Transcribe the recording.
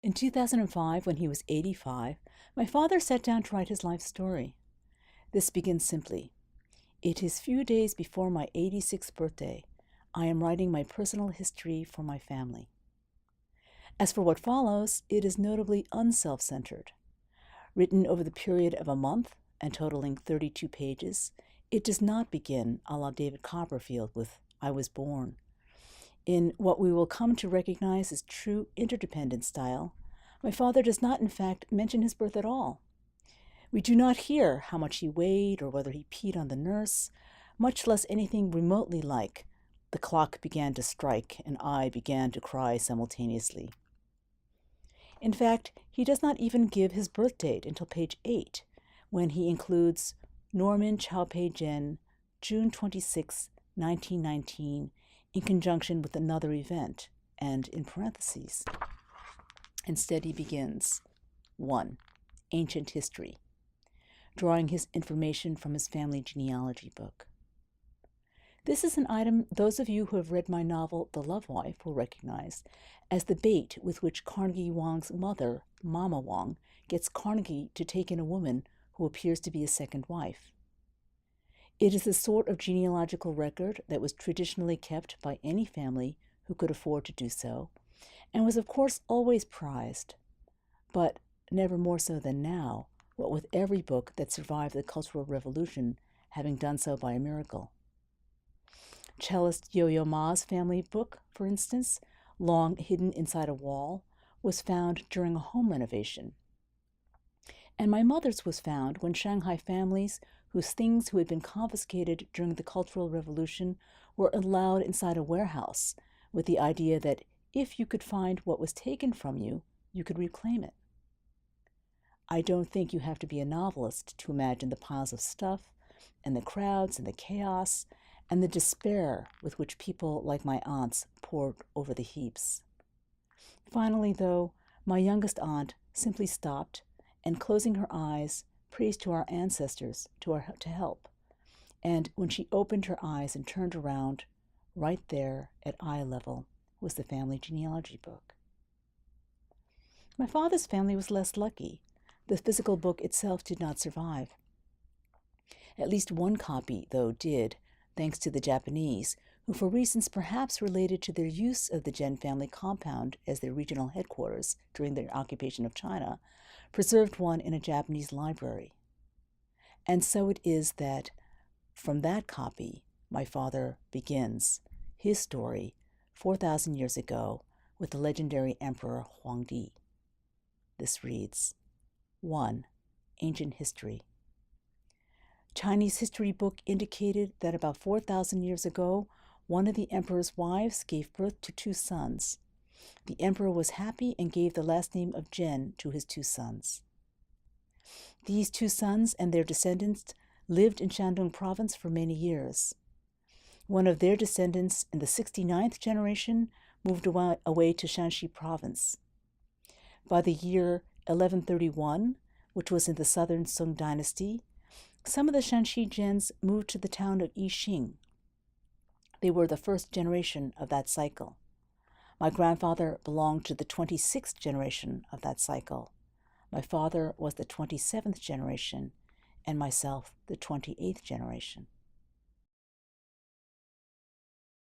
In 2005, when he was 85, my father sat down to write his life story. This begins simply. It is few days before my 86th birthday. I am writing my personal history for my family. As for what follows, it is notably unself-centered. Written over the period of a month and totaling 32 pages, it does not begin a la David Copperfield with I was born. In what we will come to recognize as true interdependent style, my father does not in fact mention his birth at all. We do not hear how much he weighed or whether he peed on the nurse, much less anything remotely like the clock began to strike and I began to cry simultaneously. In fact, he does not even give his birth date until page 8, when he includes Norman Chao-Pei Jen, June 26, 1919, in conjunction with another event, and in parentheses. Instead, he begins 1. Ancient history, drawing his information from his family genealogy book. This is an item those of you who have read my novel, The Love Wife, will recognize as the bait with which Carnegie Wong's mother, Mama Wong, gets Carnegie to take in a woman who appears to be a second wife. It is the sort of genealogical record that was traditionally kept by any family who could afford to do so, and was of course always prized, but never more so than now, what with every book that survived the Cultural Revolution having done so by a miracle. Cellist Yo-Yo Ma's family book, for instance, long hidden inside a wall, was found during a home renovation. And my mother's was found when Shanghai families whose things who had been confiscated during the Cultural Revolution were allowed inside a warehouse with the idea that if you could find what was taken from you, you could reclaim it. I don't think you have to be a novelist to imagine the piles of stuff and the crowds and the chaos and the despair with which people like my aunts poured over the heaps. Finally, though, my youngest aunt simply stopped and, closing her eyes, prays to our ancestors to help. And when she opened her eyes and turned around, right there at eye level was the family genealogy book. My father's family was less lucky. The physical book itself did not survive. At least one copy, though, did, thanks to the Japanese, who, for reasons perhaps related to their use of the Jen family compound as their regional headquarters during their occupation of China, preserved one in a Japanese library. And so it is that, from that copy, my father begins his story 4,000 years ago with the legendary Emperor Huangdi. This reads, 1. Ancient history. Chinese history book indicated that about 4,000 years ago, one of the emperor's wives gave birth to 2 sons. The emperor was happy and gave the last name of Jen to his 2 sons. These 2 sons and their descendants lived in Shandong province for many years. One of their descendants in the 69th generation moved away to Shanxi province. By the year 1131, which was in the southern Song dynasty, some of the Shanxi gens moved to the town of Yixing. They were the first generation of that cycle. My grandfather belonged to the 26th generation of that cycle. My father was the 27th generation, and myself the 28th generation.